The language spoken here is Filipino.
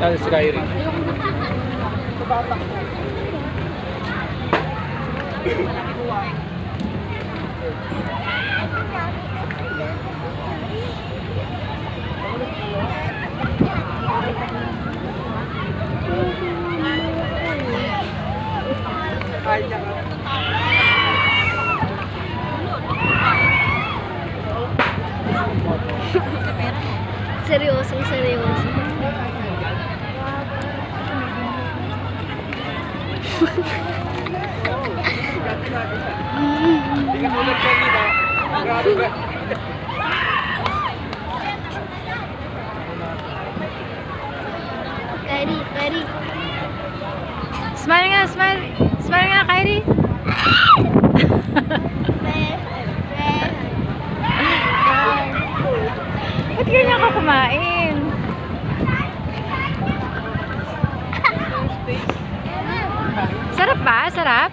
Si Kyrie. Seryosong seryoso. Kyrie. Smile nga, smile. Smile nga, Kyrie. Ba't ganyan ka kumain? Sarap ba? Sarap?